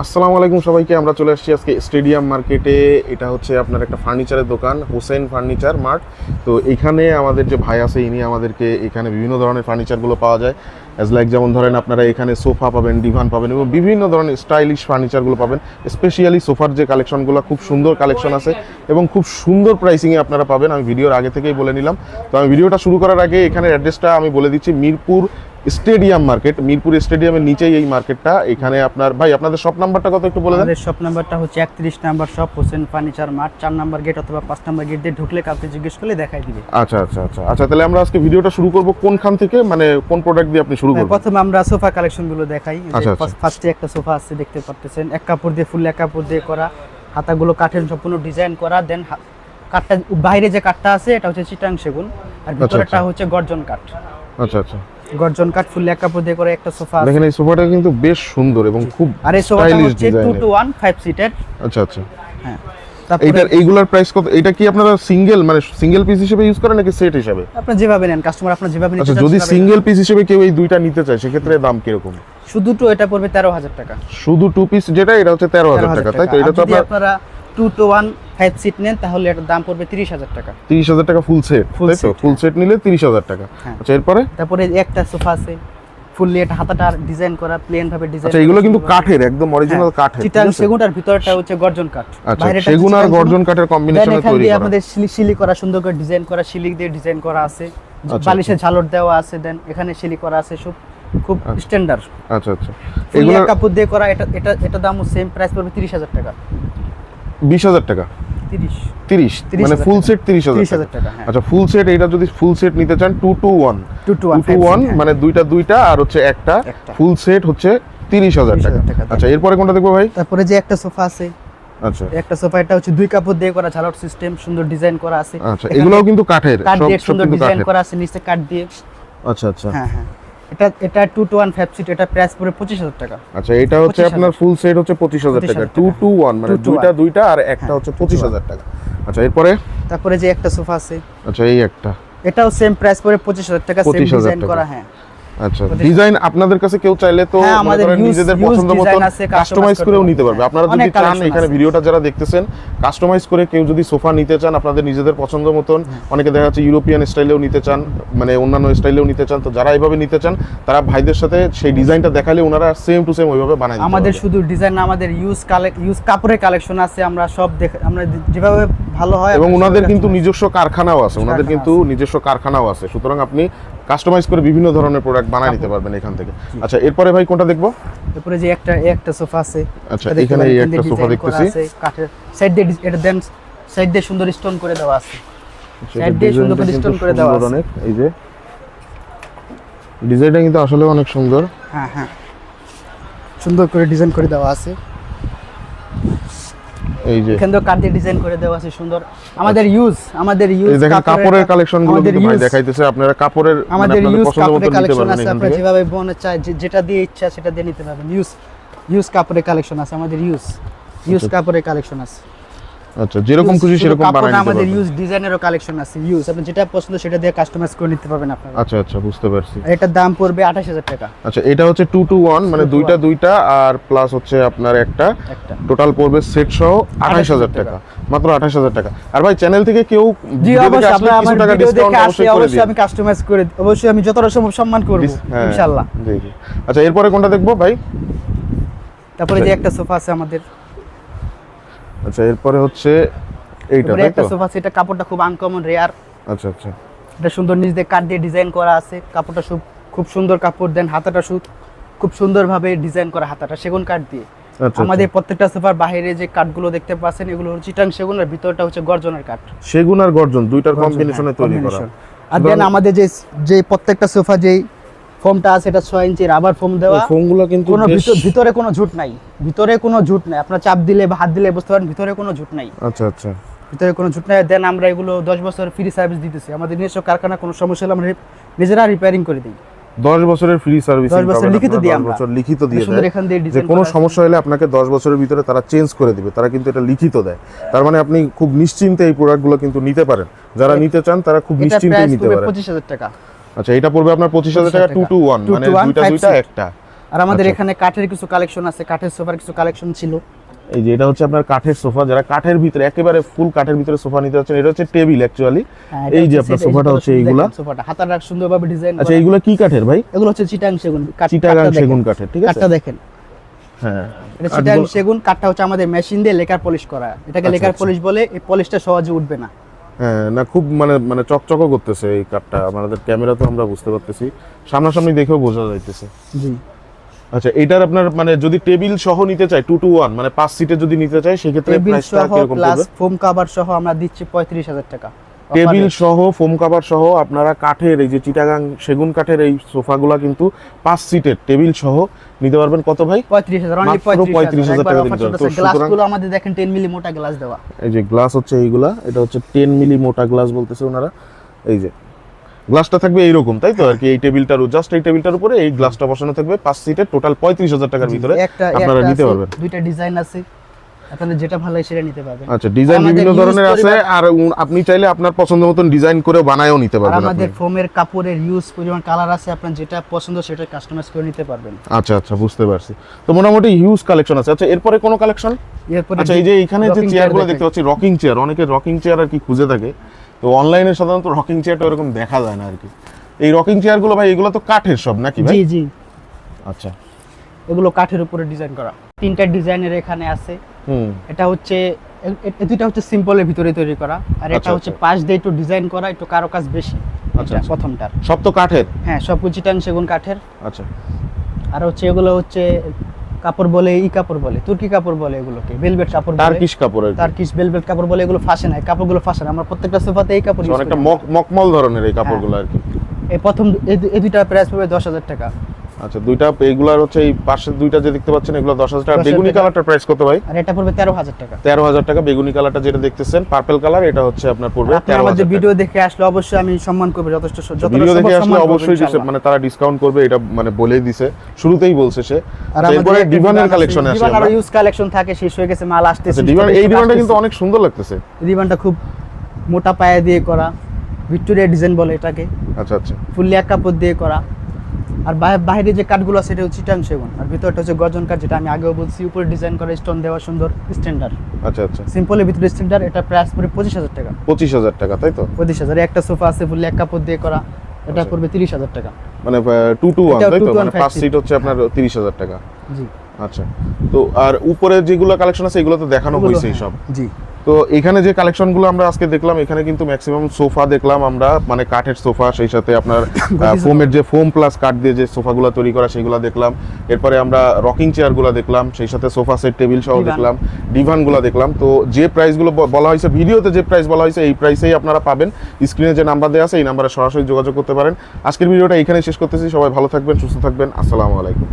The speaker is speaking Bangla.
আসসালামু আলাইকুম সবাইকে। আমরা চলে আসছি আজকে স্টেডিয়াম মার্কেটে। এটা হচ্ছে আপনার একটা ফার্নিচারের দোকান, হোসেন ফার্নিচার মার্ট। তো এখানে আমাদের যে ভাই আছে ইনি আমাদেরকে এখানে বিভিন্ন ধরনের ফার্নিচারগুলো পাওয়া যায়। অ্যাজ লাইক যেমন ধরেন আপনারা এখানে সোফা পাবেন, ডিভান পাবেন এবং বিভিন্ন ধরনের স্টাইলিশ ফার্নিচারগুলো পাবেন। স্পেশালি সোফার যে কালেকশনগুলো খুব সুন্দর কালেকশন আছে এবং খুব সুন্দর প্রাইসিংয়ে আপনারা পাবেন। আমি ভিডিওর আগে থেকেই বলে নিলাম। তো আমি ভিডিওটা শুরু করার আগে এখানে অ্যাড্রেসটা আমি বলে দিচ্ছি, মিরপুর স্টেডিয়াম মার্কেট। মিরপুর স্টেডিয়ামের নিচেই এই মার্কেটটা। এখানে আপনার ভাই আপনাদের শপ নাম্বারটা কত একটু বলে দেন। আমাদের শপ নাম্বারটা হচ্ছে 31 number shop, Hossain furniture mart, 4 number gate অথবা 5 নাম্বার গেট দিয়ে ঢুকলে কাউকে জিজ্ঞেস করলে দেখাই দিবে। আচ্ছা, তাহলে আমরা আজকে ভিডিওটা শুরু করব কোনখান থেকে, মানে কোন প্রোডাক্ট দিয়ে আপনি শুরু করবেন? প্রথমে আমরা সোফা কালেকশন গুলো দেখাই। আচ্ছা। ফার্স্টে একটা সোফা আছে, দেখতে পাচ্ছেন, এক কাপড় দিয়ে, ফুল এক কাপড় দিয়ে করা, হাতাগুলো কাঠের সম্পূর্ণ ডিজাইন করা। দেন কাঠটা বাইরে যে কাঠটা আছে এটা হচ্ছে চিটাং সেগুন, আর ভিতরটা হচ্ছে গর্জন কাঠ। আচ্ছা, গর্জন কাঠ ফুল এক কাপড় দিয়ে করে একটা সোফা। দেখেন এই সোফাটা কিন্তু বেশ সুন্দর এবং খুব আর এই সোফাটা হচ্ছে 2 to 1 5 সিটের। আচ্ছা। হ্যাঁ, এইগুলার প্রাইস কত? এটা কি আপনারা সিঙ্গেল মানে সিঙ্গেল পিস হিসেবে ইউজ করেন নাকি সেট হিসেবে? আপনি যেভাবে নেন, কাস্টমার আপনার যেভাবে নিতে আচ্ছা, চান। যদি সিঙ্গেল পিস হিসেবে কেউ এই দুইটা নিতে চায় সেক্ষেত্রে দাম কিরকম? শুধু তো এটা পড়বে 13,000 টাকা। শুধু টু পিস যেটা এটা হচ্ছে 13,000 টাকা, তাই তো? এটা তো আপনারা 2 to 1 5 সিট নেন তাহলে এটার দাম পড়বে 30,000 টাকা। 30,000 টাকা ফুল সেট, তাই তো? ফুল সেট নিলে 30,000 টাকা। আচ্ছা, তারপরে একটা সোফা আছে ফুললি, এটা হাতাটা ডিজাইন করা, প্লেন ভাবে ডিজাইন। আচ্ছা, এগুলো কিন্তু কাঠের, একদম অরিজিনাল কাঠের, চিটাং সেগুন, আর ভিতরটা হচ্ছে গর্জন কাঠ। আচ্ছা, সেগুন আর গর্জন কাঠের কম্বিনেশনে তৈরি করা। আমাদের শিলি করা, সুন্দর করে ডিজাইন করা, শিলিক দিয়ে ডিজাইন করা আছে, বালিশে ঝালর দেওয়া আছে। দেন এখানে শিলি করা আছে, সব খুব স্ট্যান্ডার্ড। আচ্ছা, এগুলো কাপড় দিয়ে করা। এটা দামও সেম প্রাইস পড়বে 30,000 টাকা। 20,000 টাকা? 30 মানে ফুল সেট 30,000 টাকা। আচ্ছা, ফুল সেট, এটা যদি ফুল সেট নিতে চান 2 to 1 মানে দুইটা আর হচ্ছে একটা ফুল সেট হচ্ছে 30,000 টাকা। আচ্ছা, এরপরে কোনটা দেখবো ভাই? তারপরে যে একটা সোফা আছে। আচ্ছা, একটা সোফা, এটা হচ্ছে 2 কাপড় দিয়ে করা, ঝালর সিস্টেম, সুন্দর ডিজাইন করা আছে। আচ্ছা, এগুলোও কিন্তু কাঠের, কাঠ দিয়ে সুন্দর ডিজাইন করা আছে, নিচে কাঠ দিয়ে। আচ্ছা। হ্যাঁ, এটা 2 to 1 5 সিট, এটা প্রাইস পড়বে 25,000 টাকা। আচ্ছা, এটা হচ্ছে আপনার ফুল সেট হচ্ছে 25,000 টাকা। 2 to 1 মানে দুইটা আর একটা হচ্ছে 25,000 টাকা। আচ্ছা, তারপরে যে একটা সোফা আছে। আচ্ছা, এই একটা, এটাও সেম প্রাইস পড়বে 25,000 টাকা, সেম ডিজাইন করা। হ্যাঁ, আচ্ছা, ডিজাইন আপনাদের কাছে কেউ চাইলে তো নিজেদের পছন্দ মতো কাস্টমাইজ করেও নিতে পারবে। আপনারা যদি চান, এখানে ভিডিওটা যারা দেখতেছেন, কাস্টমাইজ করে কেউ যদি সোফা নিতে চান আপনাদের নিজেদের পছন্দ মতন, অনেকে দেখা যাচ্ছে ইউরোপিয়ান স্টাইলেও নিতে চান, মানে অন্যান্য স্টাইলেও নিতে চান, তো যারা এইভাবে নিতে চান তারা ভাইদের সাথে সেই ডিজাইনটা দেখালে ওনারা সেম টু সেম ওইভাবে বানায় দিতে পারবে। আমাদের শুধু ডিজাইন না, আমাদের ইউজ কাপড়ের কালেকশন আছে। আমরা সব আমরা যেভাবে ভালো হয়, এবং ওনাদের কিন্তু নিজস্ব কারখানাও আছে, সুতরাং আপনি কাস্টমাইজ করে বিভিন্ন ধরনের প্রোডাক্ট বানায় নিতে পারবেন এখান থেকে। আচ্ছা, এরপরে ভাই কোনটা দেখবো? এরপরে যে একটা সোফা আছে। আচ্ছা, এখানে এই একটা সোফা দেখতেছি, কাঠের সাইড দিয়ে, এটা দেন সাইড দিয়ে সুন্দর স্টোন করে দেওয়া আছে। সাইড দিয়ে সুন্দর করে স্টোন করে দেওয়া আছে। এই যে ডিজাইনটা কিন্তু আসলে অনেক সুন্দর। হ্যাঁ, সুন্দর করে ডিজাইন করে দেওয়া আছে। এই যে এখানে কাঠ দিয়ে ডিজাইন করে দেওয়া আছে সুন্দর। আমাদের ইউজ দেখেন কাপড়ের কালেকশনগুলো কিন্তু ভাই দেখাইতেছে। আপনারা কাপড়ের আমাদের ইউজ কাপড়ের কালেকশন আছে, আপনারা যেভাবে মনে চায় যেটা দিয়ে ইচ্ছা সেটা দিয়ে নিতে পারবেন। ইউজ কাপড়ের কালেকশন আছে, আমাদের ইউজ কাপড়ের কালেকশন আছে। আচ্ছা, যেরকম খুশি সেরকম বানাই নিতে পারবেন। আমাদের ইউজ ডিজাইনেরও কালেকশন আছে। আপনি যেটা পছন্দ সেটা দিয়ে কাস্টমাইজ করে নিতে পারবেন আপনারা। আচ্ছা, বুঝতে পারছি। এটার দাম পড়বে 28,000 টাকা। আচ্ছা, এটা হচ্ছে 2 to 1 মানে দুইটা আর প্লাস হচ্ছে আপনার একটা, টোটাল পড়বে সেট সহ 28,000 টাকা, মাত্র 28,000 টাকা। আর ভাই চ্যানেল থেকে কেউ ভিডিও দেখে আসলে কিছু টাকা ডিসকাউন্ট অবশ্যই আমি কাস্টমাইজ করে, অবশ্যই আমি যতটা সম্ভব সম্মান করব ইনশাআল্লাহ। জি। আচ্ছা, এরপরে কোনটা দেখবো ভাই? তারপরে যে একটা সোফা আছে আমাদের। আচ্ছা, এরপরে হচ্ছে এইটা, তাই তো? একটা সোফা আছে, এটা কাপড়টা খুব আনকমন, রেয়ার। আচ্ছা, এটা সুন্দর নিচ দিয়ে কাঠ দিয়ে ডিজাইন করা আছে। কাপড়টা খুব সুন্দর কাপড়। দেন হাতাটা খুব সুন্দরভাবে ডিজাইন করা, হাতাটা সেগুন কাঠ দিয়ে। আমাদের প্রত্যেকটা সোফার বাইরে যে কাঠগুলো দেখতে পাচ্ছেন এগুলো হচ্ছে চিটাং সেগুন, আর ভিতরটা হচ্ছে গর্জনের কাঠ। সেগুন আর গর্জন দুইটার কম্বিনেশনে তৈরি করা। আর দেন আমাদের যে প্রত্যেকটা সোফা যেই ফোমটা আছে এটা 6 ইঞ্চি রাবার ফোম দেওয়া। ফোমগুলো কিন্তু ভিতরে কোনো ঝুট নাই, আপনারা চাপ দিলে বা হাত দিলে বুঝতে পারেন ভিতরে কোনো ঝুট নাই। আচ্ছা, ভিতরে কোনো ঝুট নাই। দেন আমরা এগুলো 10 বছর ফ্রি সার্ভিস দিতেছি। আমাদের নিজস্ব কারখানা, কোনো সমস্যা হলে আমরা নিজেরা রিপেয়ারিং করে দিই। 10 বছরের ফ্রি সার্ভিস, 10 বছর লিখিত দিই আমরা। 10 বছর লিখিত দিয়ে দেয় যে কোনো সমস্যা হলে আপনাকে 10 বছরের ভিতরে তারা চেঞ্জ করে দিবে। তারা কিন্তু এটা লিখিত দেয়। তার মানে আপনি খুব নিশ্চিন্তে এই প্রোডাক্টগুলো কিন্তু নিতে পারেন। যারা নিতে চান তারা খুব নিশ্চিন্তে নিতে পারেন। 25,000 টাকা। আচ্ছা, এটা পড়বে আপনার 25,000 টাকা 2 to 1 মানে দুইটা একটা। আর আমাদের আচ্ছা। এখানে কাঠের কিছু কালেকশন আছে, কাঠের সোফার কিছু কালেকশন ছিল। এই যে এটা হচ্ছে আপনার কাঠের সোফা, যারা কাঠের ভিতরে একেবারে ফুল কাঠের ভিতরে সোফা নিতে যাচ্ছেন, এটা হচ্ছে টেবিল অ্যাকচুয়ালি। হ্যাঁ, এটা এই যে হচ্ছে আপনার সেটা, সোফাটা এই যে হচ্ছে এইগুলা। সোফাটা হাতাটা সুন্দরভাবে ডিজাইন আচ্ছা, এইগুলা কি কাঠের ভাই? এগুলো হচ্ছে চিটাং সেগুন চিটাগাং সেগুন কাঠের, ঠিক আছে। কাঠটা দেখেন, হ্যাঁ, এটা চিটাং সেগুন কাঠটা হচ্ছে আমাদের মেশিন দিয়ে লেকার পলিশ করা, এটাকে আচ্ছা, লেকার আচ্ছা। পলিশ বলে। এই পলিশটা সহজে উঠবে না। হ্যাঁ, না খুব মানে মানে চকচকও করতেছে এই কাঠটা, আমাদের ক্যামেরাতেও আমরা বুঝতে পারতেছি, সামনাসামনি দেখেও বোঝা যাইতেছে। জি। আচ্ছা, এটার আপনার মানে যদি টেবিল সহ নিতে চাই 2 to 1 মানে 5 সিটের যদি নিতে চাই সেক্ষেত্রে টেবিল প্রাইসটা সহ কিরকম প্লাস পড়বে? ফোম কভার সহ আমরা দিচ্ছি 35,000 টাকা। টেবিল সহ ফোম কভার সহ আপনারা কাঠের এই যে চিটাগাং সেগুন কাঠের এই সোফাগুলা কিন্তু 5 সিটের টেবিল সহ নিতে পারবেন কত ভাই? 35,000, অনলি মাত্র 35,000 টাকা দিতে পারবেন। তো গ্লাসগুলো আমাদের দেখেন 10 মিলি মোটা গ্লাস দেওয়া। এই যে গ্লাস হচ্ছে এইগুলা, এটা হচ্ছে 10 মিলি মোটা গ্লাস বলতেছে ওনারা। এই যে গ্লাসটা থাকবে এইরকম, তাই তো আর কি, এই টেবিলটার জাস্ট এই টেবিলটার উপরে এই গ্লাসটা বসানো থাকবে। 5 সিটের টোটাল 35,000 টাকার ভিতরে আপনারা নিতে পারবেন। দুইটা ডিজাইন আছে, আপনাদের যেটা ভালো হয় সেটা নিতে পারবেন। আচ্ছা, ডিজাইন আমাদের বিভিন্ন use ধরনের আছে, পরিমাণ- আর আপনি চাইলে আপনার পছন্দ মতন ডিজাইন করে বানায়ও নিতে আর পারবেন আপনি। আমাদের ফোমের কাপড়ের ইউজ পরিমাণ কালার আছে, আপনার যেটা পছন্দ সেটা কাস্টমাইজ করে নিতে পারবেন। আচ্ছা আচ্ছা, বুঝতে পারছি। তো মোটামুটি হিউজ কালেকশন আছে। আচ্ছা, এরপরে কোনো কালেকশন? এরপরে আচ্ছা, এই যে এখানে যে rocking চেয়ারগুলো chair দেখতে পাচ্ছি, রকিং চেয়ার, অনেকে রকিং চেয়ার আর কি খুঁজে থাকে, তো অনলাইনে সাধারণত রকিং চেয়ারটা এরকম দেখা যায় না আর কি। এই রকিং চেয়ারগুলো ভাই এগুলো তো কাঠের সব নাকি ভাই? জি জি, আচ্ছা, এগুলো কাঠের উপরে ডিজাইন করা। তিনটা ডিজাইনের এখানে আছে। হুম, এটা হচ্ছে এই দুইটা হচ্ছে সিম্পলের ভিতরে তৈরি করা, আর এটা আচ্ছা, হচ্ছে আচ্ছা। পাশ দিয়ে একটু ডিজাইন করা, একটু কারো কাজ বেশি। আচ্ছা, এটা আচ্ছা। প্রথমটার, সব তো কাঠের? হ্যাঁ সবকিছু চিটাং সেগুন কাঠের। আচ্ছা, আর হচ্ছে এগুলো হচ্ছে কাপড় বলে, ই কাপড় বলে, তুর্কি কাপড় বলে, এগুলোকে ভেলভেট কাপড় বলে, টার্কিশ কাপড় আর কি। টার্কিশ ভেলভেট কাপড় বলে। এগুলো ফাঁসে না, এই কাপড়গুলো ফাঁসে না। আমরা প্রত্যেকটা সোফাতে এই কাপড় ইউজ অনেকটা করি। মকমল ধরনের এই কাপড়গুলো আর কি। এই প্রথম এই দুইটা প্রাইস পড়বে 10,000 টাকা। আচ্ছা, দুইটা এইগুলার হচ্ছে এই পাশের দুইটা যে দেখতে পাচ্ছেন এগুলো 10,000 টাকা। 10,000 বেগুনি টাকা। কালারটার প্রাইস কত ভাই? আর এটা পড়বে 13,000 টাকা। 13,000 টাকা। বেগুনি কালারটা যেটা দেখতেছেন পার্পল কালার, এটা হচ্ছে আপনার পড়বে আপনারা আমাদের 13,000 ভিডিও দেখে আসলে অবশ্যই আমি সম্মান করব, যথেষ্ট যতটা ভিডিও সম্ভব দেখে আসলে সম্মান করব অবশ্যই ইনশাআল্লাহ। মানে তারা ডিসকাউন্ট করবে, এটা মানে বলেই দিছে, শুরুতেই বলছে সে। আর এরপরে আমাদের ডিভানের কালেকশনে আসে ডিভান আর আমরা। ইউজ কালেকশন থাকে, শেষ হয়ে গেছে, মাল আসতেছে। আচ্ছা, ডিভান, এই ডিভানটা কিন্তু অনেক সুন্দর লাগতেছে। ডিভানটা খুব মোটা পায়া দিয়ে করা, ভিক্টোরিয়া ডিজাইন বলে এটাকে। আচ্ছা আচ্ছা, ফুললি এক কাপড় দিয়ে করা। আর বাইরে যে কাঠগুলো আছে এটা হচ্ছে চিটাং সেগুন, আর ভিতরটা হচ্ছে গর্জন কাঠ, যেটা আমি আগেও বলছি। উপরে ডিজাইন করা, স্টোন দেওয়া, সুন্দর স্ট্যান্ডার্ড। আচ্ছা আচ্ছা, সিম্পলের ভিতরে স্ট্যান্ডার্ড। এটা প্রাইস পড়বে 25,000 টাকা। 25,000 টাকা, তাই তো? 25,000। একটা সোফা আছে ফুললি এক কাপড় দিয়ে করা, এটা আচ্ছা। পড়বে 30,000 টাকা। মানে 2 to 1, এটা তাই 2 তো? to 1 মানে 5 সিট হচ্ছে আপনার 30,000 টাকা। জি। আচ্ছা, তো আর উপরে যেগুলো কালেকশন আছে এগুলো তো দেখানো ওগুলো, হয়েছেই হ্যাঁ, সব। জি। তো এখানে যে কালেকশনগুলো আমরা আজকে দেখলাম, এখানে কিন্তু ম্যাক্সিমাম সোফা দেখলাম আমরা, মানে কাঠের সোফা, সেই সাথে আপনার ফোমের যে ফোম প্লাস কাঠ দিয়ে যে সোফাগুলো তৈরি করা সেগুলো দেখলাম। এরপরে আমরা রকিং চেয়ারগুলো দেখলাম, সেই সাথে সোফা সেট, টেবিল সহ ডিভান। দেখলাম, ডিভানগুলো দেখলাম। তো যে প্রাইসগুলো বলা হয়েছে ভিডিওতে, যে প্রাইস বলা হয়েছে এই প্রাইসেই আপনারা পাবেন। স্ক্রিনে যে নাম্বার দেওয়া আছে এই নাম্বারে সরাসরি যোগাযোগ করতে পারেন। আজকের ভিডিওটা এখানেই শেষ করতেছি। সবাই ভালো থাকবেন, সুস্থ থাকবেন। আসসালামু আলাইকুম।